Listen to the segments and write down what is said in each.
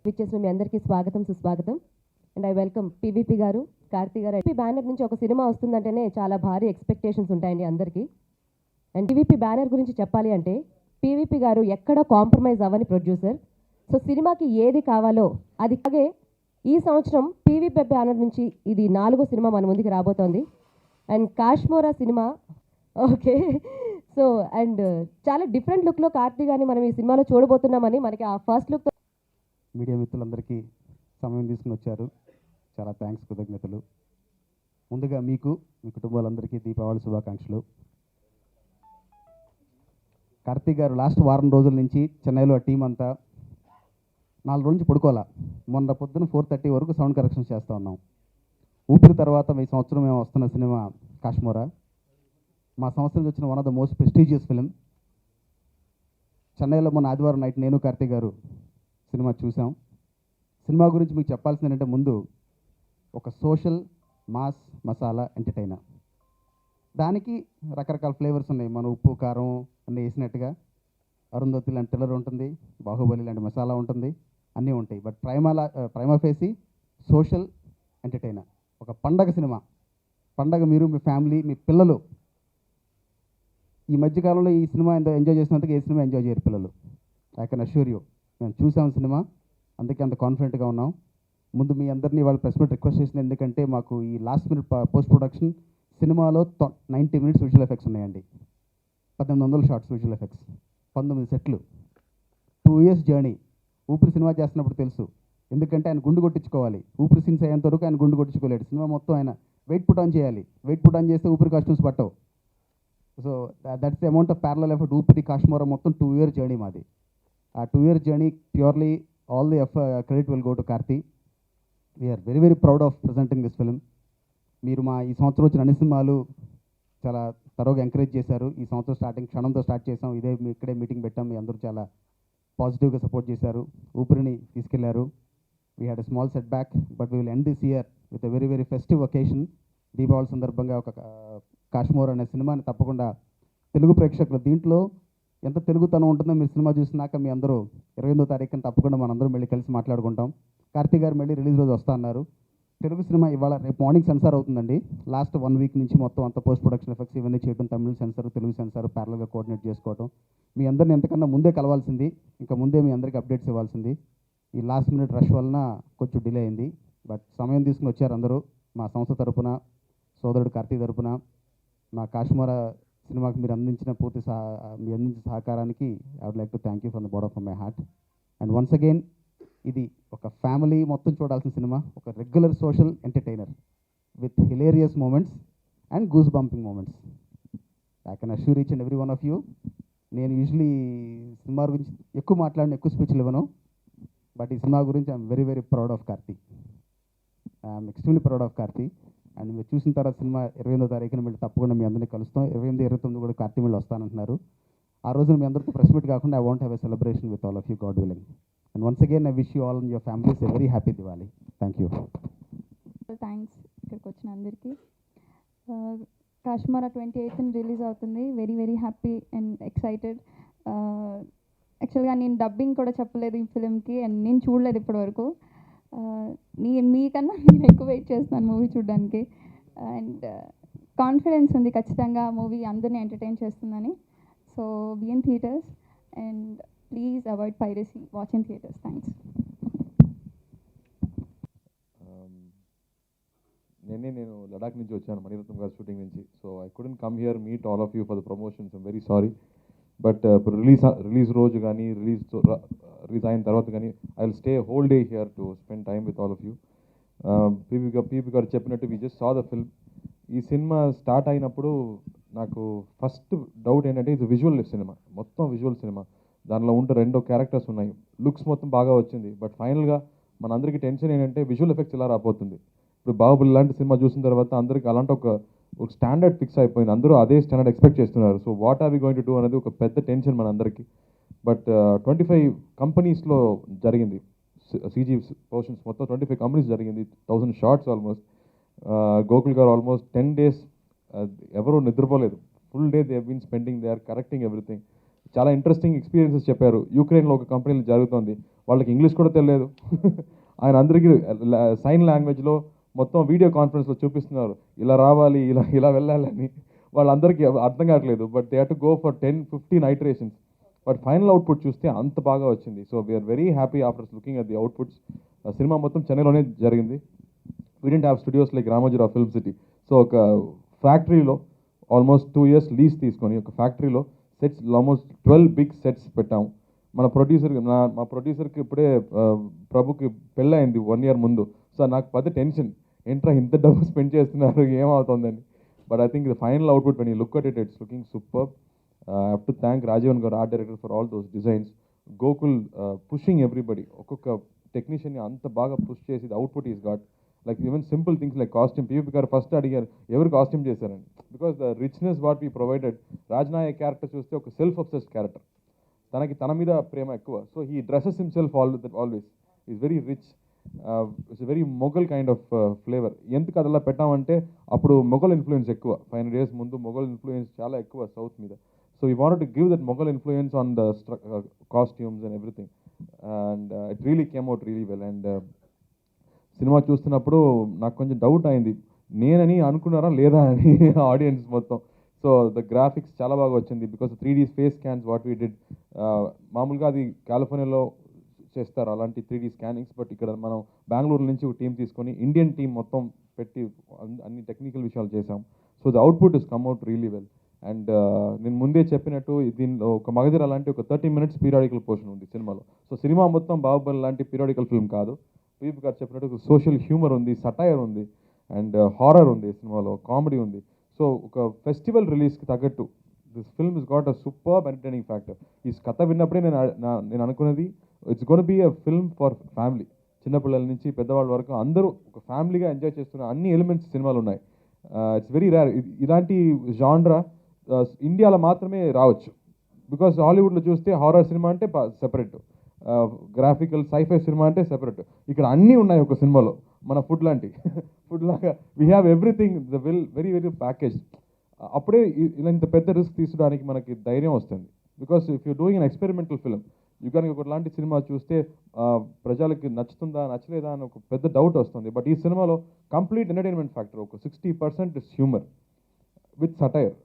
విచ్చేసిన మీ అందరికీ స్వాగతం సుస్వాగతం. అండ్ ఐ వెల్కమ్ పీవీపీ గారు, కార్తీ గారు. పీవీపీ బ్యానర్ నుంచి ఒక సినిమా వస్తుందంటేనే చాలా భారీ ఎక్స్పెక్టేషన్స్ ఉంటాయండి అందరికీ. అండ్ పీవీపీ బ్యానర్ గురించి చెప్పాలి అంటే పీవీపీ గారు ఎక్కడ కాంప్రమైజ్ అవ్వని ప్రొడ్యూసర్. సో సినిమాకి ఏది కావాలో అది. అలాగే ఈ సంవత్సరం పీవీపీ బ్యానర్ నుంచి ఇది 4వ సినిమా మన ముందుకు రాబోతోంది. And Kashmora cinema okay. So and చాలా డిఫరెంట్ లుక్లో కార్తీ గారిని మనం ఈ సినిమాలో చూడబోతున్నామని మనకి ఆ ఫస్ట్ లుక్. మీడియా మిత్రులందరికీ సమయం తీసుకుని వచ్చారు, చాలా థ్యాంక్స్, కృతజ్ఞతలు. ముందుగా మీకు, మీ కుటుంబాలందరికీ దీపావళి శుభాకాంక్షలు. కార్తీక్ గారు లాస్ట్ వారం రోజుల నుంచి చెన్నైలో ఆ టీం అంతా 4 రోజుల నుంచి పడుకోవాలా. మొన్న పొద్దున 4:30 వరకు సౌండ్ కరెక్షన్ చేస్తూ ఉన్నాం. ఊపిరి తర్వాత ఈ సంవత్సరం మేము వస్తున్న సినిమా కాశ్మోరా. మా సంవత్సరం వచ్చిన one of the most prestigious film. చెన్నైలో మొన్న ఆదివారం నైట్ నేను కార్తీక్ గారు సినిమా చూసాం. సినిమా గురించి మీకు చెప్పాల్సింది ఏంటంటే, ముందు ఒక సోషల్ మాస్ మసాలా ఎంటర్టైనర్. దానికి రకరకాల ఫ్లేవర్స్ ఉన్నాయి. మన ఉప్పు కారం అన్నీ వేసినట్టుగా అరుంధతి లాంటి టిల్లర్ ఉంటుంది, బాహుబలి లాంటి మసాలా ఉంటుంది, అన్నీ ఉంటాయి. But prima facie social entertainer, ఒక పండగ సినిమా. పండగ మీరు, మీ ఫ్యామిలీ, మీ పిల్లలు ఈ మధ్యకాలంలో ఈ సినిమా ఎంజాయ్ చేసినందుకు ఏ సినిమా ఎంజాయ్ చేయరు పిల్లలు. I can assure you. మేము చూసాం సినిమా, అందుకే అంత కాన్ఫిడెంట్గా ఉన్నాం. ముందు మీ అందరినీ వాళ్ళు ప్రెస్ మీట్ రిక్వెస్ట్ చేసింది ఎందుకంటే, మాకు ఈ లాస్ట్ మినిట్ పోస్ట్ ప్రొడక్షన్ సినిమాలో 90 మినిట్స్ విజువల్ ఎఫెక్ట్స్ ఉన్నాయండి. 1800 షార్ట్స్ విజువల్ ఎఫెక్ట్స్, 19 సెట్లు, 2 years జర్నీ. ఊపిరి సినిమా చేస్తున్నప్పుడు తెలుసు, ఎందుకంటే ఆయన గుండు కొట్టించుకోవాలి. ఊపిరి సీన్స్ అయ్యేంత వరకు ఆయన గుండు కొట్టించుకోలేడు. సినిమా మొత్తం ఆయన వెయిట్ పుట్ ఆన్ చేయాలి. వెయిట్ పుట్ ఆన్ చేస్తే ఊపిరి కాస్ట్యూమ్స్ పట్టవు. So that's the amount of parallel effort. ఊపిరి కాశ్మోరా మొత్తం 2 year జర్నీ మాది. ఆ 2 year journey purely all the credit will go to Karthi. We're very very proud of presenting this film. మీరు మా ఈ సంవత్సరం వచ్చిన అన్ని సినిమాలు చాలా తరోగా ఎంకరేజ్ చేశారు. ఈ సంవత్సరం స్టార్టింగ్ క్షణంతో స్టార్ట్ చేసాం. ఇక్కడే మీటింగ్ పెట్టాం. మీ అందరూ చాలా పాజిటివ్గా సపోర్ట్ చేశారు. ఊపిరిని తీసుకెళ్లారు. We had a small set back, but we will end this year with a very very festive occasion. Deepavali సందర్భంగా ఒక కాశ్మోర్ అనే సినిమాని తప్పకుండా తెలుగు ప్రేక్షకులు, దీంట్లో ఎంత తెలుగుతనం ఉంటుందో మీరు సినిమా చూసినాక మీ అందరూ 28వ తారీఖున తప్పకుండా మనందరం మళ్ళీ కలిసి మాట్లాడుకుంటాం. కార్తీక్ గారు మళ్ళీ రిలీజ్ రోజు వస్తా అన్నారు. తెలుగు సినిమా ఇవాళ రేపు మార్నింగ్ సెన్సార్ అవుతుందండి. లాస్ట్ 1 week నుంచి మొత్తం అంత పోస్ట్ ప్రొడక్షన్ ఎఫెక్ట్స్ ఇవన్నీ చేయడం, తమిళ సెన్సార్, తెలుగు సెన్సార్ ప్యారల్గా కోఆర్డినేట్ చేసుకోవడం. మీ అందరిని ఎంతకన్నా ముందే కలవాల్సింది, ఇంకా ముందే మీ అందరికీ అప్డేట్స్ ఇవ్వాల్సింది. ఈ లాస్ట్ మినిట్ రష్ వలన కొంచెం డిలే అయింది. బట్ సమయం తీసుకుని వచ్చారు అందరూ. మా సంస్థ తరపున, సోదరుడు కార్తీక్ తరపున, మా కాశ్మోరా సినిమాకి మీరు అందించిన మీ అందించిన సహకారానికి I would like to thank you from the bottom of my heart. And once again, ఇది ఒక ఫ్యామిలీ మొత్తం చూడాల్సిన సినిమా, ఒక regular social entertainer with hilarious moments and goose bumping moments. I can assure each and every one of you. నేను usually సినిమా గురించి ఎక్కువ మాట్లాడిన, ఎక్కువ స్పీచ్లు ఇవ్వను. బట్ ఈ సినిమా గురించి I'm very very proud of Karthi. I'm extremely proud of Karthi. And మీరు చూసిన తర్వాత సినిమా 28వ తారీఖున మళ్ళీ తప్పకుండా మీ అందరినీ కలుస్తాం. 28, 29 కూడా కార్తీ మళ్ళీ వస్తానంటున్నారు. ఆ రోజున మీ అందరితో ప్రెస్ మీట్ కాకుండా I want have a celebration with all of you, God willing. And once again I wish you all and your families a very happy Diwali. Thank you. Thanks ఇక్కడికి వచ్చిన అందరికీ. కాశ్మోరా 28th రిలీజ్ అవుతుంది. Very very happy and excited. యాక్చువల్గా నేను dubbing కూడా చెప్పలేదు ఈ ఫిలింకి, and నేను చూడలేదు ఇప్పటివరకు. మీకన్నా నేను ఎక్కువ వెయిట్ చేస్తున్నాను మూవీ చూడడానికి. అండ్ కాన్ఫిడెన్స్ ఉంది ఖచ్చితంగా మూవీ అందరినీ ఎంటర్టైన్ చేస్తుందని. So be in theatres and please avoid piracy, watch in theatres. Thanks. నేను లడాక్ నుంచి వచ్చాను, మణిరత్నం గారి షూటింగ్ నుంచి. So I couldn't come here meet all of you for the promotions. I'm very sorry. But ఇప్పుడు release రోజు కానీ release అయిన తర్వాత కానీ I will stay whole day here to spend time with all of you. PP గారు చెప్పినట్టు we just saw the film. ఈ cinema start అయినప్పుడు నాకు ఫస్ట్ డౌట్ ఏంటంటే ఇది విజువల్ సినిమా, మొత్తం విజువల్ సినిమా. దానిలో ఉంటే 2 క్యారెక్టర్స్ ఉన్నాయి, లుక్స్ మొత్తం బాగా వచ్చింది. బట్ ఫైనల్గా మన అందరికీ టెన్షన్ ఏంటంటే విజువల్ ఎఫెక్ట్స్ ఎలా రాబోతుంది. ఇప్పుడు బాహుబలి లాంటి సినిమా చూసిన తర్వాత అందరికి అలాంటి ఒక స్టాండర్డ్ ఫిక్స్ అయిపోయింది, అందరూ అదే స్టాండర్డ్ ఎక్స్పెక్ట్ చేస్తున్నారు. So what are we going to do అనేది ఒక పెద్ద టెన్షన్ మన అందరికీ. బట్ 25 కంపెనీస్లో జరిగింది సీజీ పోర్షన్స్, మొత్తం 25 కంపెనీస్ జరిగింది, 1000 షార్ట్స్ ఆల్మోస్ట్. గోకుల్ గారు ఆల్మోస్ట్ 10 days ఎవరు నిద్రపోలేదు, full day they have been spending, they are correcting everything. చాలా ఇంట్రెస్టింగ్ ఎక్స్పీరియన్సెస్ చెప్పారు. యూక్రెయిన్లో ఒక కంపెనీలో జరుగుతుంది, వాళ్ళకి ఇంగ్లీష్ కూడా తెలియదు. ఆయన అందరికీ సైన్ లాంగ్వేజ్లో మొత్తం వీడియో కాన్ఫరెన్స్లో చూపిస్తున్నారు, ఇలా రావాలి, ఇలా వెళ్ళాలని. వాళ్ళందరికీ అర్థం కావట్లేదు. But they have to go for 10-15 iterations. But final output చూస్తే అంత బాగా వచ్చింది. So we're very happy after looking at the outputs. సినిమా మొత్తం చెన్నైలోనే జరిగింది. We didn't have studios like Ramoji Rao film city. So ఒక ఫ్యాక్టరీలో ఆల్మోస్ట్ 2 years లీజ్ తీసుకొని ఒక ఫ్యాక్టరీలో సెట్స్ ఆల్మోస్ట్ 12 big sets పెట్టాము. మా ప్రొడ్యూసర్కి ఇప్పుడే ప్రభుకి పెళ్ళయింది 1 year ముందు. సో నాకు పెద్ద టెన్షన్, ఏంట్రా ఇంత డబ్బు స్పెండ్ చేస్తున్నారు, ఏమవుతుందని. But I think the final output when you look at it, it's looking super. I have to thank Rajeevan గారు, art director, for all those designs. Gokul pushing everybody, ఒక్కొక్క టెక్నీషియన్ని అంత బాగా పుష్ చేసి the output is got. Like even simple things like costume. PVP garu first అడిగారు ఎవరు costume చేశారని. Because the richness what we provided. Rajnayak character చూస్తే ఒక సెల్ఫ్ అబ్సెస్డ్ క్యారెక్టర్, తన మీద ప్రేమ ఎక్కువ. So he dresses himself always. Is very rich. It's very Mughal kind of flavour. ఎందుకు అదలా పెట్టామంటే అప్పుడు మొఘల్ ఇన్ఫ్లుయెన్స్ ఎక్కువ, 500 years ముందు మొఘల్ ఇన్ఫ్లుయెన్స్ చాలా ఎక్కువ సౌత్ మీద. So we wanted to give that Mughal influence on the costumes and everything. And it really came out really well. And cinema చూస్తున్నప్పుడు నాకు కొంచెం డౌట్ అయింది, నేనని అనుకున్నారా లేదా అని ఆడియన్స్ మొత్తం. సో ద గ్రాఫిక్స్ చాలా బాగా వచ్చింది because 3D face scans what we did. మామూలుగా అది కాలిఫోర్నియాలో చేస్తారు అలాంటి 3D స్కానింగ్స్. బట్ ఇక్కడ మనం బెంగళూరు నుంచి ఒక టీం తీసుకొని ఇండియన్ టీం మొత్తం పెట్టి అన్ని టెక్నికల్ విషయాలు చేసాం. So the output is come out really well. And నేను ముందే చెప్పినట్టు దీనిలో ఒక మగధీర లాంటి ఒక 30 minutes పీరియాడికల్ పోర్షన్ ఉంది సినిమాలో. సో సినిమా మొత్తం బాహుబలి లాంటి పీరియాడికల్ ఫిల్మ్ కాదు. పీపీ గారు చెప్పినట్టు సోషల్ హ్యూమర్ ఉంది, సటైర్ ఉంది, అండ్ హారర్ ఉంది సినిమాలో, కామెడీ ఉంది. సో ఒక ఫెస్టివల్ రిలీజ్కి తగ్గట్టు this film is got a super entertaining factor. ఈ కథ విన్నప్పుడే నేను అనుకున్నది it's gonna be a film for family. చిన్నపిల్లల నుంచి పెద్దవాళ్ళ వరకు అందరూ ఒక ఫ్యామిలీగా ఎంజాయ్ చేస్తున్న అన్ని ఎలిమెంట్స్ సినిమాలు ఉన్నాయి. It's very rare. ఇలాంటి జాన్రా ఇండియాలో మాత్రమే రావచ్చు. బికాస్ హాలీవుడ్లో చూస్తే హారర్ సినిమా అంటే సెపరేట్, గ్రాఫికల్ సైఫై సినిమా అంటే సెపరేట్. ఇక్కడ అన్నీ ఉన్నాయి ఒక సినిమాలో. మన ఫుడ్ లాగా we have everything, the very very package. అప్పుడే ఇలా ఇంత పెద్ద రిస్క్ తీసుకోవడానికి మనకి ధైర్యం వస్తుంది. Because if you doing an experimental film, you కానీ ఒకలాంటి సినిమా చూస్తే ప్రజలకి నచ్చుతుందా నచ్చలేదా అని ఒక పెద్ద డౌట్ వస్తుంది. బట్ ఈ సినిమాలో కంప్లీట్ ఎంటర్టైన్మెంట్ ఫ్యాక్టర్, ఒక 60% is humour with satire.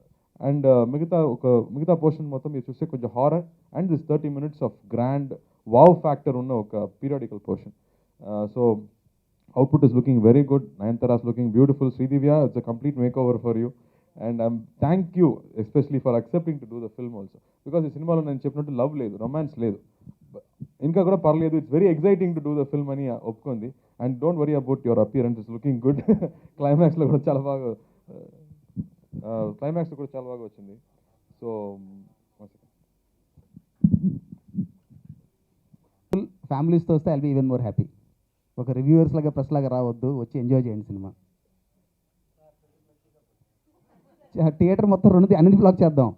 And మిగతా పోర్షన్ మొత్తం మీరు చూస్తే కొంచెం horror and this 30 minutes of grand wow factor ఉన్న ఒక periodical portion. So output is looking very good. Nayanthara is looking beautiful. Sridivya, it's a complete make over for you. And thank you especially for accepting to do the film also. Because ఈ సినిమాలో నేను చెప్పినట్టు love లేదు, romance లేదు, ఇంకా కూడా పర్లేదు, it's very exciting to do the film అని ఒప్పుకుంది. And don't worry about your appearance, is looking good. క్లైమాక్స్లో కూడా చాలా బాగా వచ్చింది. సో ఫ్యామిలీస్తో వస్తే I'll be even more happy. ఒక రివ్యూవర్స్ లాగా ప్రెస్ లాగా రావద్దు, వచ్చి ఎంజాయ్ చేయండి సినిమా. థియేటర్ మొత్తం అన్ని బ్లాక్ చేద్దాం,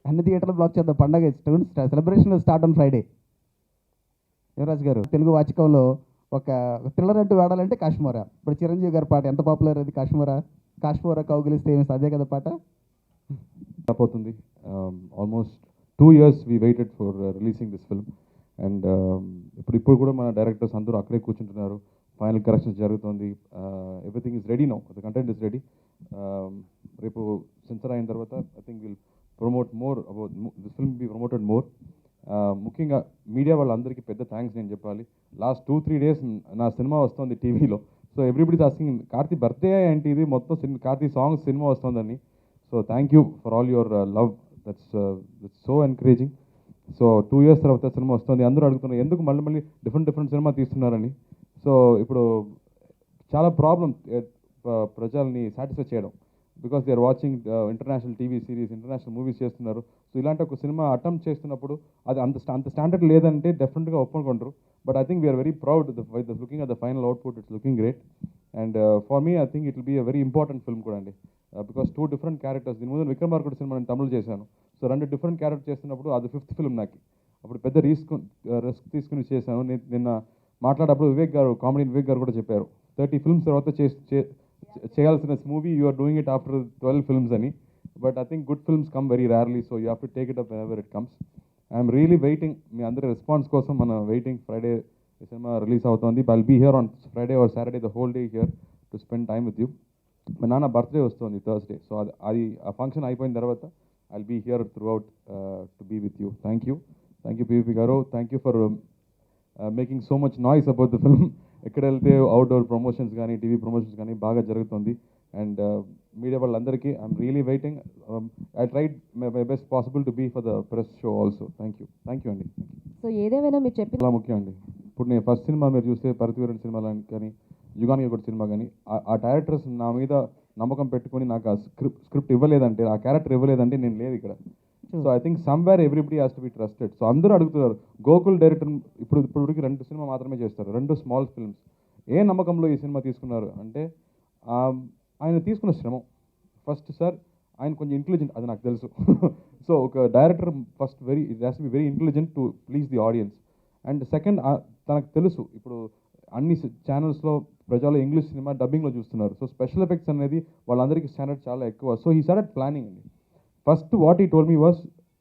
అన్ని థియేటర్లు బ్లాక్ చేద్దాం. పండగ celebration start on Friday. Yuvraj గారు, తెలుగు వాచకంలో ఒక థ్రిల్లర్ అంటూ వాడాలంటే కాశ్మోరా. ఇప్పుడు చిరంజీవి గారి పాట ఎంత పాపులర్ అది, కాశ్మోరా కౌగిలిస్తే ఏమి అదే కదా పాట. అయిపోతుంది. Almost 2 years we waited for releasing this film. And ఇప్పుడు కూడా మన డైరెక్టర్స్ అందరూ అక్కడే కూర్చుంటున్నారు, ఫైనల్ కరెక్షన్స్ జరుగుతుంది, everything is ready now, the content is ready. రేపు సెన్సర్ అయిన తర్వాత I think will promote more about this film B promoted more. ముఖ్యంగా మీడియా వాళ్ళందరికీ పెద్ద థ్యాంక్స్ నేను చెప్పాలి. లాస్ట్ 2-3 days నా సినిమా వస్తుంది టీవీలో. So everybody asking Karthi birthday ఏంటి ఇది, మొత్తం కార్తీ సాంగ్స్ సినిమా వస్తుందని. So thank you for all your love, that's so encouraging. So 2 years తర్వాత సినిమా వస్తుంది. అందరూ అడుగుతున్నారు ఎందుకు మళ్ళీ డిఫరెంట్ సినిమా తీస్తున్నారని. సో ఇప్పుడు చాలా ప్రాబ్లం ప్రజల్ని సాటిస్ఫై చేయడం, because they are watching international TV series, international movies చేస్తున్నారు. సో ఇలాంటి ఒక సినిమా అటెంప్ట్ చేస్తున్నప్పుడు అది అంత స్టాండర్డ్ లేదంటే డెఫినెట్గా ఒప్పుకుంటారు. But I think we're very proud looking at the final output, it's looking great. And for me I think it will be a very important film కూడా అండి, బికాస్ 2 different క్యారెక్టర్స్. దీని ముందు విక్రమార్కుడు సినిమా నేను తమిళ్ చేశాను. So 2 different character చేస్తున్నప్పుడు అది 5th film నాకు. అప్పుడు పెద్ద రిస్క్ తీసుకుని చేశాను. నిన్న మాట్లాడేటప్పుడు కామెడీ వివేక్ గారు కూడా చెప్పారు 30 films తర్వాత చేయాల్సిన movie you are doing it after 12 films అని. But I think good films come very rarely, so you have to take it up whenever it comes. I'm really waiting, మీ అందరి రెస్పాన్స్ కోసం మనం వెయిటింగ్. ఫ్రైడే సినిమా release అవుతుంది. I'll be here on Friday or Saturday the whole day here to spend time with you. మా నాన్న birthday వస్తుంది Thursday, so అది ఆ ఫంక్షన్ అయిపోయిన తర్వాత I'll be here throughout to be with you. Thank you PVP garu, thank you for making so much noise about the film. ఎక్కడ వెళ్తే outdoor promotions కానీ టీవీ ప్రమోషన్స్ కానీ బాగా జరుగుతుంది. అండ్ మీడియా వాళ్ళందరికీ I'm really waiting. I tried my best possible to be for the press show also. Thank you అండి. So ఏదేమైనా మీరు చెప్పిన చాలా ముఖ్యం అండి. ఇప్పుడు నేను ఫస్ట్ సినిమా మీరు చూస్తే పరతివీరుని సినిమా కానీ యుగానికి ఒకటి సినిమా కానీ ఆ డైరెక్టర్స్ నా మీద నమ్మకం పెట్టుకొని నాకు ఆ స్క్రిప్ట్ ఇవ్వలేదంటే, ఆ క్యారెక్టర్ ఇవ్వలేదంటే నేను లేదు ఇక్కడ. So I think somewhere everybody has to be trusted. So అందరూ అడుగుతున్నారు గోకుల్ డైరెక్టర్ ఇప్పటికి 2 సినిమా మాత్రమే చేస్తారు, 2 small films. ఏ నమ్మకంలో ఈ సినిమా తీసుకున్నారు అంటే ఆయన తీసుకున్న శ్రమం. ఫస్ట్ సార్ ఆయన కొంచెం ఇంటెలిజెంట్, అది నాకు తెలుసు. సో ఒక director first it has to be very intelligent to please the audience. And second తనకు తెలుసు ఇప్పుడు అన్ని ఛానల్స్లో ప్రజలు ఇంగ్లీష్ సినిమా డబ్బింగ్లో చూస్తున్నారు. సో స్పెషల్ ఎఫెక్ట్స్ అనేది వాళ్ళందరికీ స్టాండర్డ్ చాలా ఎక్కువ. సో ఈ స్టార్టెడ్ ప్లానింగ్ అండి. ఫస్ట్ వాట్ ఈ told me was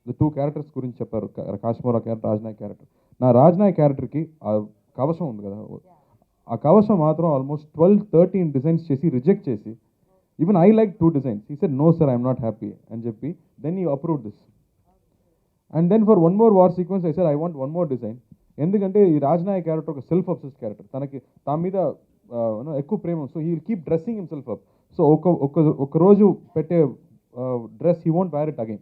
the 2 characters గురించి చెప్పారు, కాశ్మీరా క్యారెక్టర్, రాజ్నాయక్ క్యారెక్టర్. నా రాజ్నాయక్ క్యారెక్టర్కి ఆ కవచం ఉంది కదా, ఆ కవచం మాత్రం ఆల్మోస్ట్ 12-13 డిజైన్స్ చేసి రిజెక్ట్ చేసి, even I like 2 designs. He said no sir I'm not happy అని చెప్పి then you approve this. And then for 1 more war sequence I said I want 1 more design. ఎందుకంటే ఈ రాజ్నాయక్ క్యారెక్టర్ ఒక self obsessed character, తనకి తన మీద ఎక్కువ ప్రేమ. So he will keep dressing himself up. So ఒక రోజు పెట్టే dress he won't wear it again.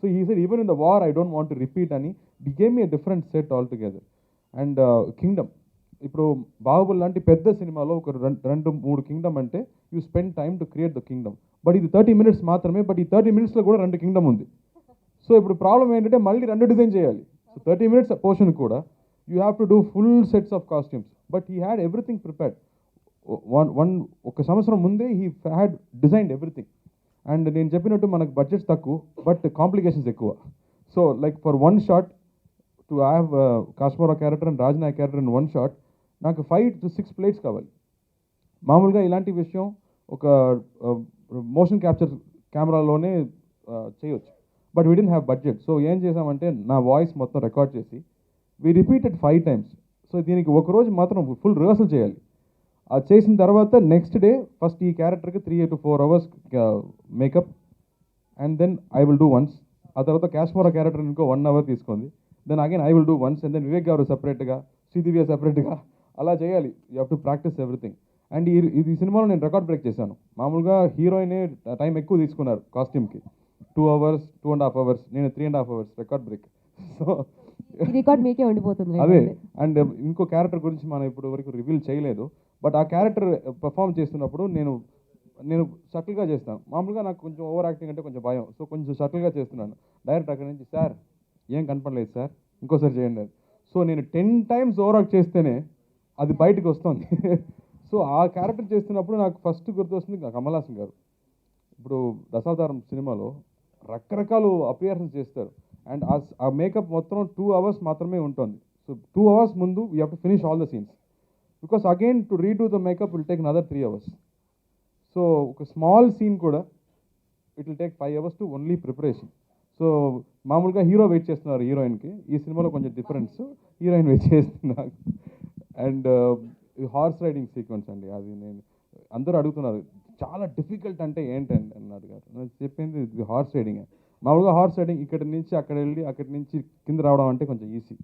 So he said even in the war I don't want to repeat అని. The game a different set altogether. And kingdom, ఇప్పుడు బాహుబలి లాంటి పెద్ద సినిమాలో ఒక 2-3 kingdom అంటే you spend time to create the kingdom. But ఇది 30 minutes మాత్రమే. But ఈ 30 minutesలో కూడా 2 కింగ్డమ్ ఉంది. సో ఇప్పుడు ప్రాబ్లం ఏంటంటే మళ్ళీ 2 డిజైన్ చేయాలి. సో 30 minutes పోర్షన్ కూడా you have to do full sets of costumes. But he had everything prepared. ఒక సంవత్సరం ముందే he had designed everything. And నేను చెప్పినట్టు మనకు బడ్జెట్స్ తక్కువ బట్ కాంప్లికేషన్స్ ఎక్కువ. So like for 1 shot to have Kashmira character and Rajnayak character in 1 shot నాకు 5 to 6 plates కావాలి. మామూలుగా ఇలాంటి విషయం ఒక మోషన్ క్యాప్చర్ కెమెరాలోనే చేయొచ్చు. But we didn't have budget. So ఏం చేసామంటే నా వాయిస్ మొత్తం రికార్డ్ చేసి వీ రిపీటెడ్ 5 times. సో దీనికి ఒకరోజు మాత్రం ఫుల్ రిహర్సల్ చేయాలి. అది చేసిన తర్వాత నెక్స్ట్ డే ఫస్ట్ ఈ క్యారెక్టర్కి 3 to 4 hours makeup and then I will do once. ఆ తర్వాత కాశ్మీరా క్యారెక్టర్ ఇంకో 1 hour తీసుకుంది. Then again I will do once. And then Vivek గారు సపరేట్గా, శ్రీదివ్య సపరేట్గా అలా చేయాలి. You have to practise everything. And ఈ సినిమాలో నేను రికార్డ్ బ్రేక్ చేశాను. మామూలుగా హీరోయినే టైం ఎక్కువ తీసుకున్నారు కాస్ట్యూమ్కి, 2 hours, 2.5 hours. నేను 3.5 hours record break. So record మీకే ఉండిపోతుంది. అదే. అండ్ ఇంకో క్యారెక్టర్ గురించి మనం ఇప్పుడు వరకు రివీల్ చేయలేదు. బట్ ఆ క్యారెక్టర్ పర్ఫామ్ చేస్తున్నప్పుడు నేను సటిల్గా చేస్తాను. మామూలుగా నాకు కొంచెం ఓవర్ యాక్టింగ్ అంటే కొంచెం భయం. సో కొంచెం సటిల్గా చేస్తున్నాను. డైరెక్ట్ అక్కడి నుంచి సార్ ఏం కనపడలేదు సార్, ఇంకోసారి చేయండి. సో నేను 10 times ఓవర్ యాక్ట్ చేస్తేనే అది బయటకు వస్తుంది. సో ఆ క్యారెక్టర్ చేస్తున్నప్పుడు నాకు ఫస్ట్ గుర్తొస్తుంది కమల్ హాసన్ గారు. ఇప్పుడు దశావతారం సినిమాలో రకరకాల అపియరెన్స్ చేస్తారు. అండ్ ఆ మేకప్ మొత్తం 2 hours మాత్రమే ఉంటుంది. సో 2 hours ముందు you have to finish all the scenes, because again to redo the makeup will take another 3 hours. So ఒక స్మాల్ సీన్ కూడా it will take 5 hours to only preparation. So మామూలుగా hero wait చేస్తున్నారు హీరోయిన్కి, ఈ సినిమాలో కొంచెం difference, heroine wait చేస్తున్నారు. And horse riding sequence అండి, అది నేను అందరూ అడుగుతున్నారు చాలా డిఫికల్ట్ అంటే ఏంటండి అని అడిగారు. నేను చెప్పింది ఇది హార్స్ రైడింగ్. మామూలుగా హార్స్ రైడింగ్ ఇక్కడి నుంచి అక్కడ వెళ్ళి అక్కడి నుంచి కింద రావడం అంటే కొంచెం ఈజీ,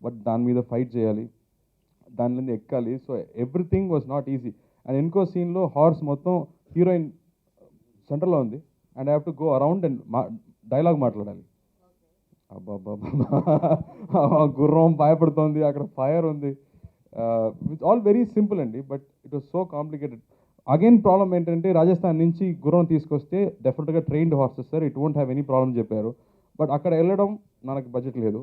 బట్ దాని మీద ఫైట్ చేయాలి, దాని మీద ఎక్కాలి. So everything was not easy. And ఇంకో సీన్లో హార్స్ మొత్తం హీరోయిన్ సెంటర్లో ఉంది and I have to go around and dialogue మాట్లాడాలి. అబ్బాబ్బా గుర్రం భయపడుతోంది, అక్కడ ఫైర్ ఉంది. ఇట్స్ ఆల్ వెరీ సింపుల్ అండి, but it was so complicated. Again problem ఏంటంటే రాజస్థాన్ నుంచి గుర్రం తీసుకొస్తే డెఫినెట్గా trained horses sir, it won't have any problem చెప్పారు. బట్ అక్కడ వెళ్ళడం మనకు బడ్జెట్ లేదు,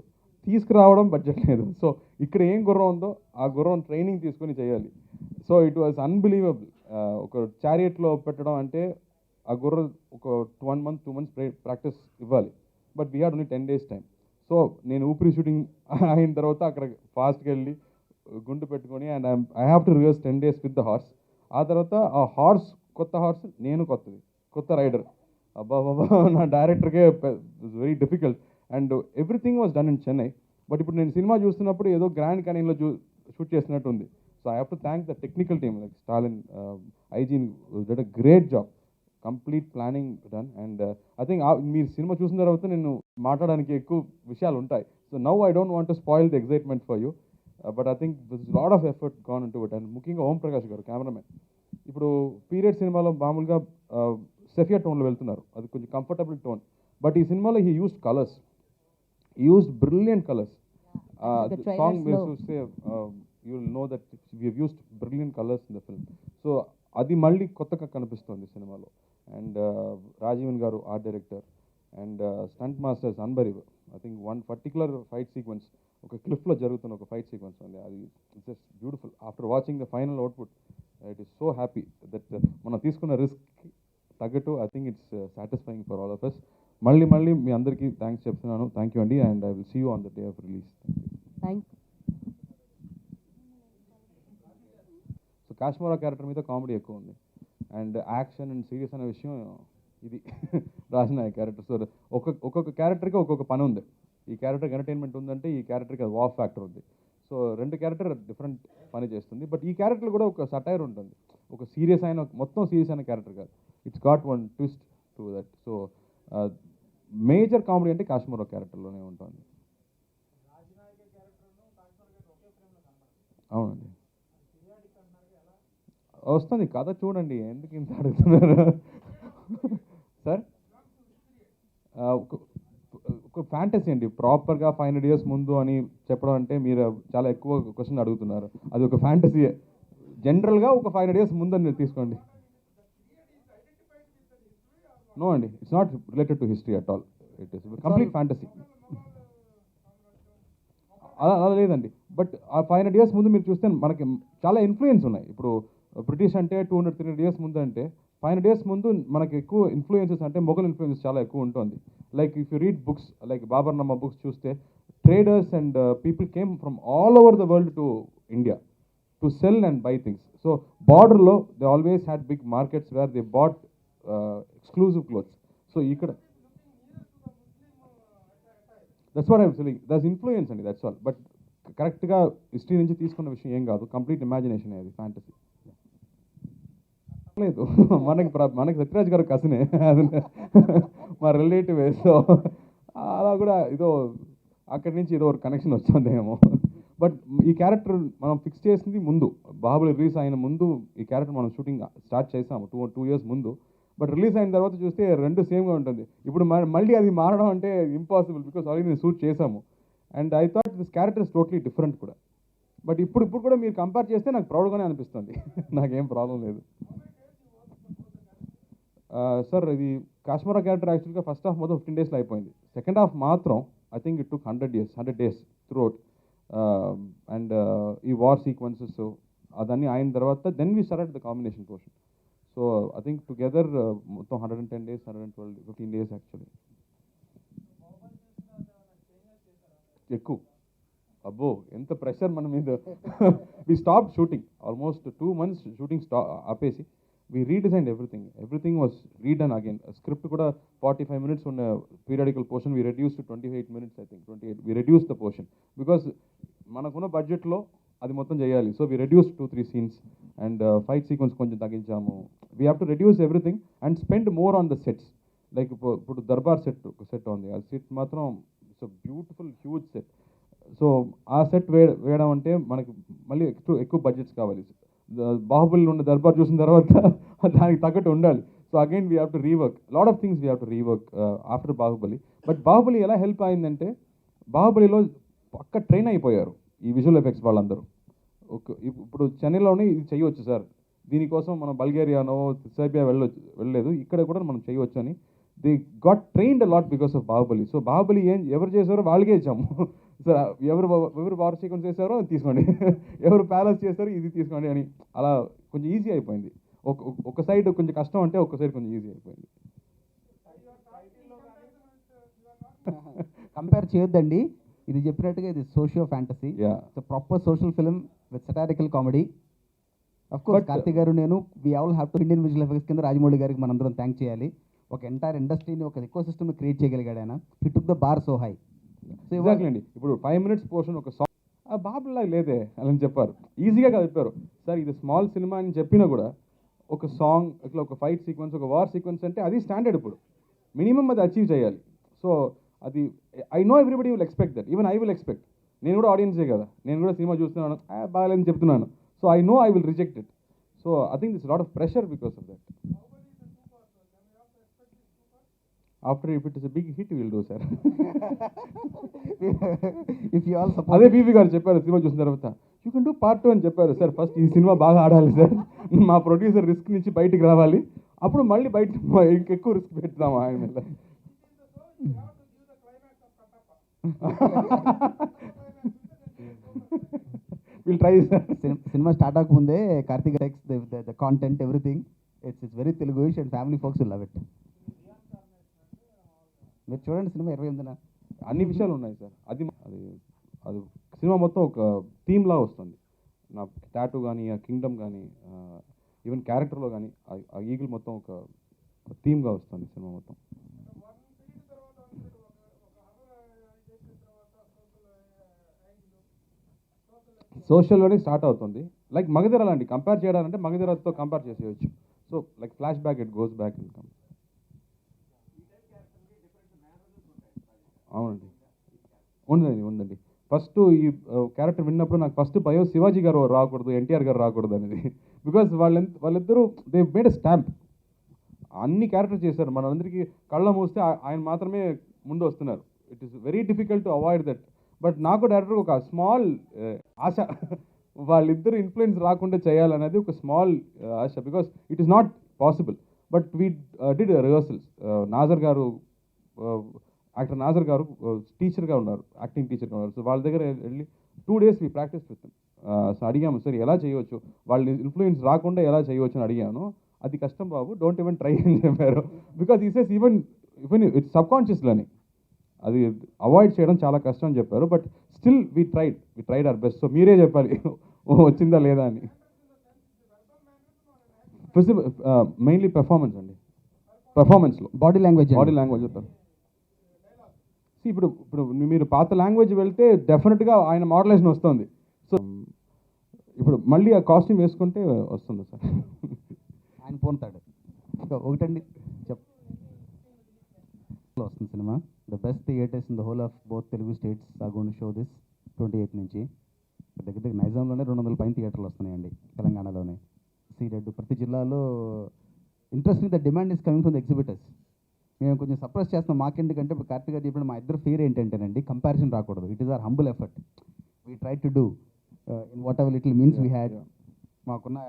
తీసుకురావడం బడ్జెట్ లేదు. సో ఇక్కడ ఏం గుర్రం ఉందో ఆ గుర్రం ట్రైనింగ్ తీసుకొని చేయాలి. So it was unbelievable. ఒక చారియట్లో పెట్టడం అంటే ఆ గుర్రం ఒక 1 month 2 months ప్రాక్టీస్ ఇవ్వాలి, but we had only 10 days time. So నేను ఊపిరి షూటింగ్ అయిన తర్వాత అక్కడ ఫాస్ట్గా వెళ్ళి గుండు పెట్టుకొని and I have to reverse 10 days with the horse. ఆ తర్వాత ఆ హార్స్ కొత్త హార్స్, నేను కొత్త రైడర్. అబ్బాబాబా నా డైరెక్టర్కే very difficult. And everything was done in Chennai. But ఇప్పుడు నేను సినిమా చూస్తున్నప్పుడు ఏదో గ్రాండ్ క్యానియన్లో షూట్ చేసినట్టు ఉంది. So I have to thank the technical team like Stalin, ఐజీన్ did a great job, complete planning done. And I think మీరు సినిమా చూసిన తర్వాత నేను మాట్లాడడానికి ఎక్కువ విషయాలు ఉంటాయి. So now I don't want to spoil the excitement for you, but I think this lot of effort gone into it. And ముఖ్యంగా ఓం ప్రకాష్ గారు కెమెరామెన్, ఇప్పుడు పీరియడ్ సినిమాలో మామూలుగా సెఫియా టోన్లో వెళ్తున్నారు, అది కొంచెం కంఫర్టబుల్ టోన్. బట్ ఈ సినిమాలో he used colours, used brilliant colours. the trailers song మీరు లో- చూస్తే you will know that we have used brilliant colours in the film. So అది మళ్ళీ కొత్తగా కనిపిస్తుంది సినిమాలో. అండ్ రాజీవన్ గారు art director and stunt masters Anbariv. I think one particular fight sequence, ఒక క్లిఫ్లో జరుగుతున్న ఒక ఫైట్ సీక్వెన్స్ ఉంది, అది it's just beautiful. After watching the final output it is so happy that మనం తీసుకున్న రిస్క్ తగ్గట్టు I think it's satisfying for all of us. మళ్ళీ మీ అందరికీ థ్యాంక్స్ చెప్తున్నాను. థ్యాంక్ యూ అండి, and I will see you on the day of release. Thank so Kashmira character మీద comedy ఎక్కువ ఉంది అండ్ యాక్షన్ అండ్ సీరియస్ అనే విషయం ఇది రాసిన క్యారెక్టర్. సో ఒక్కొక్క క్యారెక్టర్కి ఒక్కొక్క పని ఉంది. ఈ క్యారెక్టర్కి ఎంటర్టైన్మెంట్ ఉందంటే ఈ క్యారెక్టర్కి అది వాఫ్ ఫ్యాక్టర్ ఉంది. సో రెండు క్యారెక్టర్ డిఫరెంట్ పని చేస్తుంది. బట్ ఈ క్యారెక్టర్ కూడా ఒక సటైర్ ఉంటుంది, ఒక సీరియస్ అయిన మొత్తం సీరియస్ అయిన క్యారెక్టర్ కాదు. It's got one twist to that. So major comedy అంటే కాశ్మీరా క్యారెక్టర్లోనే ఉంటుంది. అవునండి, వస్తుంది కథ చూడండి, ఎందుకు ఇంత అడుగుతున్నారు సార్? ఒక ఫ్యాంటసీ అండి, ప్రాపర్గా 500 years ముందు అని చెప్పడం అంటే మీరు చాలా ఎక్కువ క్వశ్చన్ అడుగుతున్నారు. అది ఒక ఫ్యాంటసీ, జనరల్గా ఒక 500 years ముందు అని తీసుకోండి. నో అండి, it's not related to history at all, it is complete fantasy. అలా లేదండి, బట్ ఆ 500 years ముందు మీరు చూస్తే మనకి చాలా ఇన్ఫ్లుయెన్స్ ఉన్నాయి. ఇప్పుడు బ్రిటిష్ అంటే 200-300 years ముందు అంటే 500 years ముందు మనకి ఎక్కువ ఇన్ఫ్లుయెన్సెస్ అంటే మొఘల్ ఇన్ఫ్లుయెన్స్ చాలా ఎక్కువ ఉంటుంది. Like if you read books like Baburnama books చూస్తే traders and people came from all over the world to India to sell and buy things. So బార్డర్లో they always had big markets where they bought exclusive clothes. So ఇక్కడ that's what I'm selling, that's influence అండి, that's all. But కరెక్ట్గా history నుంచి తీసుకున్న విషయం ఏం కాదు, complete imagination అది, ఫ్యాంటసీ లేదు. మనకి సత్యరాజ్ గారు కసినే, అది మా రిలేటివే. సో అలా కూడా ఏదో అక్కడి నుంచి ఏదో ఒక కనెక్షన్ వచ్చిందేమో. బట్ ఈ క్యారెక్టర్ మనం ఫిక్స్ చేసింది ముందు, బాహుబలి రిలీజ్ అయిన ముందు ఈ క్యారెక్టర్ మనం షూటింగ్ స్టార్ట్ చేసాము 2 years ముందు. బట్ రిలీజ్ అయిన తర్వాత చూస్తే రెండు సేమ్గా ఉంటుంది. ఇప్పుడు మళ్ళీ అది మారడం అంటే ఇంపాసిబుల్, బికాస్ ఆల్రెడీ నేను షూట్ చేసాము. And I thought this character is totally different కూడా. బట్ ఇప్పుడు కూడా మీరు కంపేర్ చేస్తే నాకు ప్రౌడ్గానే అనిపిస్తుంది, నాకేం ప్రాబ్లం లేదు. సార్ ఇది కాశ్మీరా క్యారెక్టర్ యాక్చువల్గా ఫస్ట్ హాఫ్ మొత్తం 15 daysలో అయిపోయింది. సెకండ్ హాఫ్ మాత్రం I think it took 100 days throughout. And ఈ వార్ సీక్వెన్సెస్ అదన్నీ అయిన తర్వాత then we started the combination portion. So I think together మొత్తం 110 days 15 days యాక్చువల్లీ. ఎక్కువ అబ్బో ఎంత ప్రెషర్ మన మీద. We stop shooting almost 2 months shooting ఆపేసి. we redesigned everything. Everything was redone again. A script kuda 45 minutes on a periodical portion, we reduced to 28 minutes, I think, 28. We reduced the portion because మనకున్న బడ్జెట్లో అది మొత్తం చేయాలి. So we reduce 2-3 scenes and fight sequence కొంచెం తగ్గించాము. We have to reduce everything and spend more on the sets. Like ఇప్పుడు దర్బార్ set ఒక సెట్ ఉంది, ఆ సెట్ మాత్రం it's beautiful huge set. So ఆ సెట్ వేయడం అంటే మనకి మళ్ళీ ఎక్కువ బడ్జెట్స్ కావాలి. బాహుబలి ఉన్న దర్బార్ చూసిన తర్వాత దానికి తగ్గట్టు ఉండాలి. So again we have to rework lot of things, we have to rework after Baahubali. But Baahubali ఎలా హెల్ప్ అయిందంటే, బాహుబలిలో పక్క ట్రైన్ అయిపోయారు ఈ విజువల్ ఎఫెక్ట్స్ వాళ్ళందరూ. ఇప్పుడు చెన్నైలోనే ఇది చేయవచ్చు సార్, దీనికోసం మనం బల్గేరియానో సెర్బియా వెళ్ళలేదు, ఇక్కడ కూడా మనం చేయవచ్చు అని they got trained lot because of Baahubali. So Baahubali ఎవరు చేశారో వాళ్ళకే ఇచ్చాము. సార్ ఎవరు వార్ సీక్వెన్స్ చేశారో తీసుకోండి, ఎవరు ప్యాలెస్ చేశారో ఇది తీసుకోండి అని అలా కొంచెం ఈజీ అయిపోయింది. ఒక సైడ్ కొంచెం కష్టం అంటే ఒక సైడ్ కొంచెం ఈజీ అయిపోయింది. కంపేర్ చేయొద్దండి, ఇది చెప్పినట్టుగా ఇది socio fantasy, proper social film with satirical comedy. Of course Karthik గారు నేను we all have to Indian visual effects కింద రాజమౌళి గారికి మనందరం థ్యాంక్ చేయాలి. ఒక ఎంటైర్ ఇండస్ట్రీని ఒక ఎకో సిస్టమ్ క్రియేట్ చేయగలిగాడు ఆయన. He took the bar so high. So exactly అండి. ఇప్పుడు 5 minutes పోర్షన్ ఒక సాంగ్ బాబులా లేదే అని చెప్పారు, ఈజీగా చెప్పారు సార్. ఇది స్మాల్ సినిమా అని చెప్పినా కూడా ఒక సాంగ్ ఇట్లా ఒక ఫైట్ సీక్వెన్స్, ఒక వార్ సీక్వెన్స్ అంటే అది స్టాండర్డ్. ఇప్పుడు మినిమం అది అచీవ్ చేయాలి. సో అది I know everybody will expect that, even I will expect. నేను కూడా ఆడియన్సే కదా, నేను కూడా సినిమా చూస్తున్నాను, బాగాలేదని చెప్తున్నాను. So I know I will reject it. So I think this lot of pressure because of that. After if it is a big hit will do sir. If you all అదే BB గారు చెప్పారు cinema చూసిన తర్వాత, you can do part 2 అని చెప్పారు. Sir first ఈ cinema బాగా ఆడాలి సార్, మా ప్రొడ్యూసర్ రిస్క్ నుంచి బయటికి రావాలి, అప్పుడు మళ్ళీ బయట ఇంకెక్కువ రిస్క్ పెడతాము ఆయన మీద. Will try sir. సినిమా స్టార్ట్ అవ్వకముందే Karthik takes the content everything it's very Teluguish and family folks will love it. మీరు చూడండి సినిమా 28న అన్ని విషయాలు ఉన్నాయి సార్. అది అది సినిమా మొత్తం ఒక థీమ్ లా వస్తుంది. నా టాటూ కానీ, ఆ కింగ్డమ్ కానీ, ఈవెన్ క్యారెక్టర్లో కానీ ఆ ఈగిల్ మొత్తం ఒక థీమ్గా వస్తుంది సినిమా మొత్తం. సోషల్లోనే స్టార్ట్ అవుతుంది. లైక్ మగధీర లాంటి కంపేర్ చేయాలంటే మగధీరతో కంపేర్ చేసేయచ్చు. So like flash back it goes back in come. అవునండి, ఉందండి. ఫస్ట్ ఈ క్యారెక్టర్ విన్నప్పుడు నాకు ఫస్ట్ భయం శివాజీ గారు రాకూడదు, ఎన్టీఆర్ గారు రాకూడదు అనేది. బికాస్ వాళ్ళిద్దరూ దే మేడ్ ఎ స్టాంప్. అన్ని క్యారెక్టర్ చేశారు, మనందరికీ కళ్ళ మూస్తే ఆయన మాత్రమే ముందు వస్తున్నారు. It is very difficult to avoid that. But నాకు డైరెక్టర్ ఒక స్మాల్ ఆశ, వాళ్ళిద్దరు ఇన్ఫ్లుయెన్స్ రాకుండా చేయాలనేది ఒక స్మాల్ ఆశ. Because it is not possible. But we did rehearsals. Nasser గారు, యాక్టర్ నాజర్ గారు టీచర్గా ఉన్నారు, యాక్టింగ్ టీచర్గా ఉన్నారు. సో వాళ్ళ దగ్గర వెళ్ళి 2 days we practice with. So అడిగాము, సార్ ఎలా చేయవచ్చు, వాళ్ళ ఇన్ఫ్లుయెన్స్ రాకుండా ఎలా చేయవచ్చు అని అడిగాను. అది కష్టం బాబు, డోంట్ ఈవెన్ ట్రై అని చెప్పారు. బికాజ్ ఈ says even it's subconscious learning, అది అవాయిడ్ చేయడం చాలా కష్టం అని చెప్పారు. But still we tried our best. So మీరే చెప్పాలి వచ్చిందా లేదా అని. మెయిన్లీ పెర్ఫార్మెన్స్ అండి, పెర్ఫార్మెన్స్లో బాడీ లాంగ్వేజ్ చెప్పారు. ఇప్పుడు మీరు పాత లాంగ్వేజ్ వెళ్తే డెఫినెట్గా ఆయన మోడలేషన్ వస్తుంది. సో ఇప్పుడు మళ్ళీ ఆ కాస్ట్యూమ్ వేసుకుంటే వస్తుంది సార్. ఆయన పోతాడు. ఒకటండి వస్తుంది సినిమా. The best theatres in the whole of both Telugu states are going to show this 28th నుంచి. దగ్గర నైజాంలోనే 200 పైన థియేటర్లు వస్తున్నాయండి, తెలంగాణలోనే. సీడెడ్ ప్రతి జిల్లాలో. Interesting the demand is coming from the exhibitors. మేము కొంచెం సప్రెస్ చేస్తాం. మాకెందుకంటే ఇప్పుడు కార్తీక్ గారు చెప్పిన మా ఇద్దరు ఫియర్ ఏంటంటేనండి, కంపారిజన్ రాకూడదు. It is our humble effort. We try to do in whatever little means we had. మాకున్న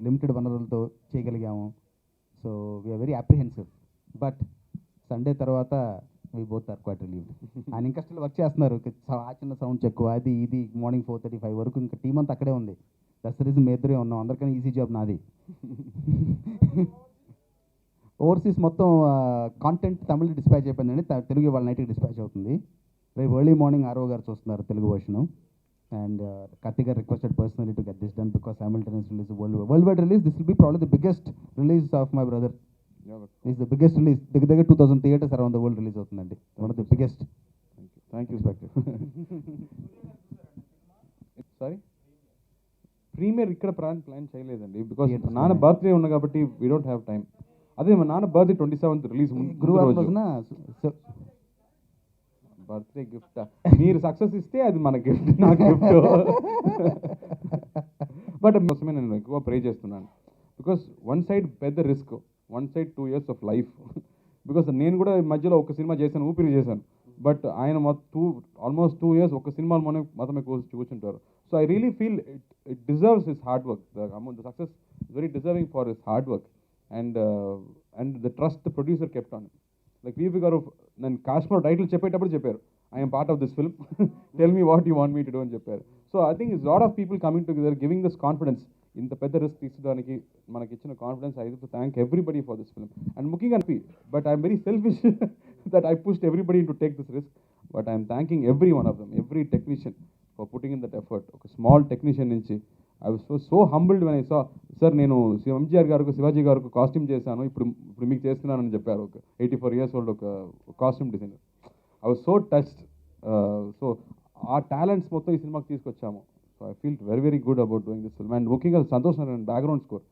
లిమిటెడ్ వనరులతో చేయగలిగాము. So we're very apprehensive. But Sunday తర్వాత we both are quite relieved. ఆయన ఇంకా స్టిల్ వర్క్ చేస్తున్నారు. ఆ చిన్న సౌండ్స్ ఎక్కువ, అది ఇది మార్నింగ్ 4:35 వరకు ఇంకా టీం అంతా అక్కడే ఉంది. దట్స్ ద రీజన్ మేము ఇద్దరే ఉన్నాం. అందరికన్నా ఈజీ జాబ్ నాది. ఓవర్సీస్ మొత్తం కాంటెంట్ తమిళ డిస్పాచ్ అయిపోయిందండి, తెలుగు వాళ్ళ నైట్కి డిస్పాచ్ అవుతుంది. రేపు ఎర్లీ మార్నింగ్ ఆర్ఓ గారు చూస్తున్నారు Telugu వర్షను. And Karthik requested personally to get this done because simultaneous release, worldwide release, this will be probably the biggest release of my brother. Yeah, but It's the biggest release. దగ్గర 2000 theaters around the world release అవుతుందండి. One of the biggest. Thank you స్పెక్టర్. Sorry, premiere ఇక్కడ plan చేయలేదండి because Theatres నాన్న ఉన్నాయి. Birthday ఉన్న కాబట్టి we don't have time. అదే మా నాన్న బర్త్డే 27th రిలీజ్ గురువారం రోజున బర్త్డే గిఫ్ట్ మీరు సక్సెస్ ఇస్తే అది మన గిఫ్ట్, నా గిఫ్ట్. బట్ కోసమే నేను ఎక్కువ ప్రే చేస్తున్నాను బికాస్ వన్ సైడ్ పెద్ద risk, one side 2 years of life. Because నేను కూడా ఈ మధ్యలో ఒక సినిమా చేశాను, ఊపిరి చేశాను. బట్ ఆయన ఆల్మోస్ట్ 2 years ఒక సినిమా మాత్రమే కూర్చుంటారు. So I really feel it deserves his hard work. The success is very deserving for his hard work and the trust the producer kept on. Like PV గారు నేను Kashmir title చెప్పేటప్పుడు చెప్పారు, I'm part of this film, tell me what you want me to do అని చెప్పారు. So I think is lot of people coming together giving this confidence. ఇంత పెద్ద risk తీసుకోవడానికి మనకి ఇచ్చిన confidence. I to thank everybody for this film and ముఖ్యంగా but I'm very selfish that I pushed everybody to take this risk. But I'm thanking every one of them, every technician for putting in that effort. ఒక small technician నుంచి I was so humbled when I saw, sir నేను ఎంజీఆర్ గారికి శివాజీ గారికి costume చేశాను, ఇప్పుడు మీకు చేస్తున్నానని చెప్పారు. ఒక 84 years old ఒక costume designer. I was so touched. So ఆ టాలెంట్స్ మొత్తం ఈ సినిమాకి తీసుకొచ్చాము. So I feel very good about doing this film. And ముఖ్యంగా Santhosh Narayana background score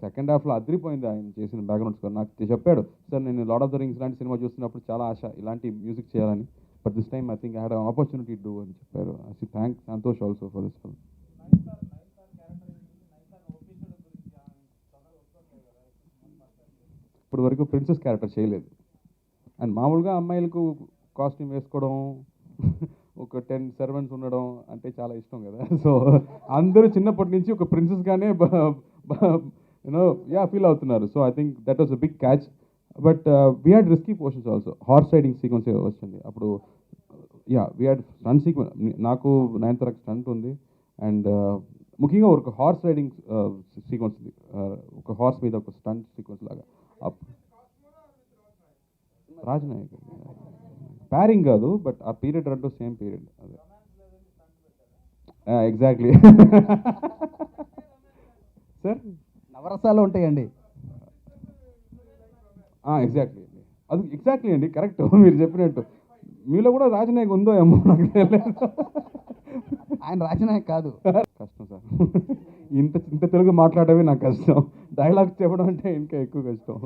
second హాఫ్లో అదిరిపోయింది ఆయన చేసిన బ్యాక్గ్రౌండ్ స్కోర్. నాకు చెప్పాడు, సార్ నేను లార్డ్ ఆఫ్ ద రింగ్స్ లాంటి సినిమా చూస్తున్నప్పుడు చాలా ఆశ ఇలాంటి మ్యూజిక్ చేయాలని, but this time I think I had an opportunity to do అని చెప్పారు. I should thank Santosh also for this film. ఇప్పుడు వరకు ప్రిన్సెస్ క్యారెక్టర్ చేయలేదు. అండ్ మామూలుగా అమ్మాయిలకు కాస్ట్యూమ్ వేసుకోవడం, ఒక 10 servants ఉండడం అంటే చాలా ఇష్టం కదా. సో అందరూ చిన్నప్పటి నుంచి ఒక ప్రిన్సెస్గానే ఫీల్ అవుతున్నారు. So I think that was a big catch. But we had risky portions also. Horse riding sequence వచ్చింది అప్పుడు. We had stunt sequence. నాకు 9th స్టంట్ ఉంది. అండ్ ముఖ్యంగా ఒక హార్స్ రైడింగ్ సీక్వెన్స్ ఉంది, ఒక హార్స్ మీద ఒక స్టంట్ సీక్వెన్స్ లాగా. రాజనాయక్ ప్యారింగ్ కాదు, బట్ ఆ పీరియడ్ రెండు సేమ్ పీరియడ్. అదే ఎగ్జాక్ట్లీ సార్, నవరసాలు ఉంటాయండి. ఎగ్జాక్ట్లీ అండి, అది ఎగ్జాక్ట్లీ అండి, కరెక్ట్ మీరు చెప్పినట్టు. మీలో కూడా రాజనాయక్ ఉందో ఏమో నాకు తెలియదు. ఆయన రాజనాయక్ కాదు. కష్టం సార్, ఇంత తెలుగు మాట్లాడమే నాకు కష్టం, డైలాగ్ చెప్పడం అంటే ఇంకా ఎక్కువ కష్టం.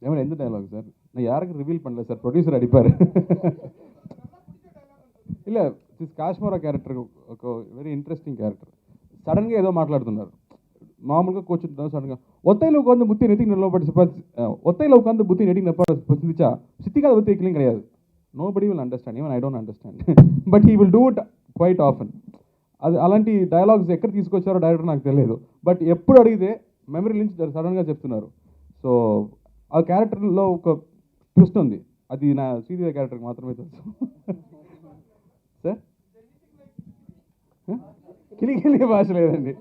ఏమైనా ఎంత డైలాగ్ సార్, நான் யாருக்கும் ரிவீல் பண்ணல சார், ப்ரொடியூசர் அடிப்பார். இல்லை, దిస్ కాశ్మీరా క్యారెక్టర్ ఒక వెరీ ఇంట్రెస్టింగ్ క్యారెక్టర్. సడన్గా ఏదో మాట్లాడుతున్నారు, మామూలుగా కూర్చుంటున్నారు. సడన్గా ஒத்தையில் உட்காந்து புத்தி நெட்டிங் ஒத்தையில் உட்காந்து புத்தி நெட்டிங் சிந்திச்சா சித்திக்காத பற்றி வைக்கலையும் கிடையாது. Nobody will understand, even I don't understand, but he will do it quite often. అది అలాంటి డైలాగ్స్ ఎక్కడ తీసుకొచ్చారో డైరెక్టర్ నాకు తెలియదు, బట్ ఎప్పుడు అడిగితే మెమరీ నుంచి సడన్గా చెప్తున్నారు. సో ఆ క్యారెక్టర్లో ఒక ట్విస్ట్ ఉంది, అది నా శ్రీదేవి క్యారెక్టర్కి మాత్రమే తెలుసు. సార్ కిలికిలి భాష లేదండి,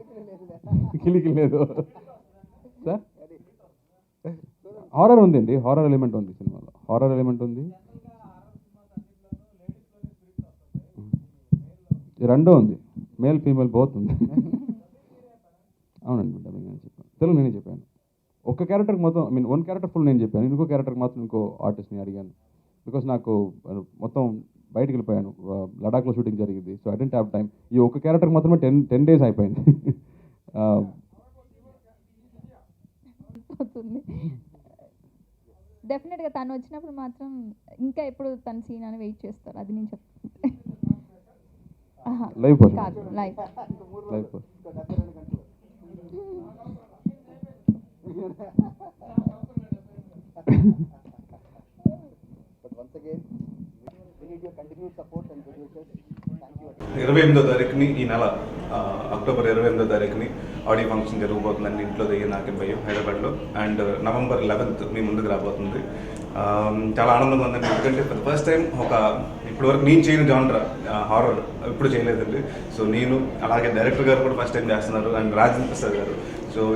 కిలికిలి లేదు సార్. హారర్ ఉందండి, హారర్ ఎలిమెంట్ ఉంది సినిమాలో, హారర్ ఎలిమెంట్ ఉంది, రెండో ఉంది, మేల్ ఫీమేల్ బోత్ ఉంది. అవునండి, డబ్బింగ్ నేను చెప్పాను, తెలుగు నేనే చెప్పాను. ఒక క్యారెక్టర్కి మొత్తం వన్ క్యారెక్టర్ ఫుల్ నేను చెప్పాను, ఇంకో క్యారెక్టర్కి మాత్రం ఇంకో ఆర్టిస్ట్ని అడిగాను. బికాస్ నాకు మొత్తం బయటికి వెళ్ళిపోయాను, లడాఖ్లో షూటింగ్ జరిగింది. So I don't have time. ఈ ఒక క్యారెక్టర్కి మాత్రమే 10 days అయిపోయింది. డెఫినెట్గా తను వచ్చినప్పుడు మాత్రం ఇంకా ఎప్పుడు తన సీన్ అని వెయిట్ చేస్తారు, అది నేను చెప్తాను. లైవ్ పోస్ట్ కాదు, లైవ్ పోస్ట్. ఇరవై 28వ తారీఖుని ఈ నెల అక్టోబర్ 28వ తారీఖుని ఆడియో ఫంక్షన్ జరగబోతుందండి ఇంట్లో దగ్గర నాకేం భయం హైదరాబాద్లో. అండ్ నవంబర్ 11th మీ ముందుకు రాబోతుంది. చాలా ఆనందంగా ఉందండి, ఎందుకంటే ఫర్ ద ఫస్ట్ టైం ఒక ఇప్పటివరకు నేను చేయని జానర్ హారర్ ఇప్పుడు చేయలేదండి. సో నేను అలాగే డైరెక్టర్ గారు కూడా ఫస్ట్ టైం చేస్తున్నారు, అండ్ రాజేంద్ర ప్రసాద్ గారు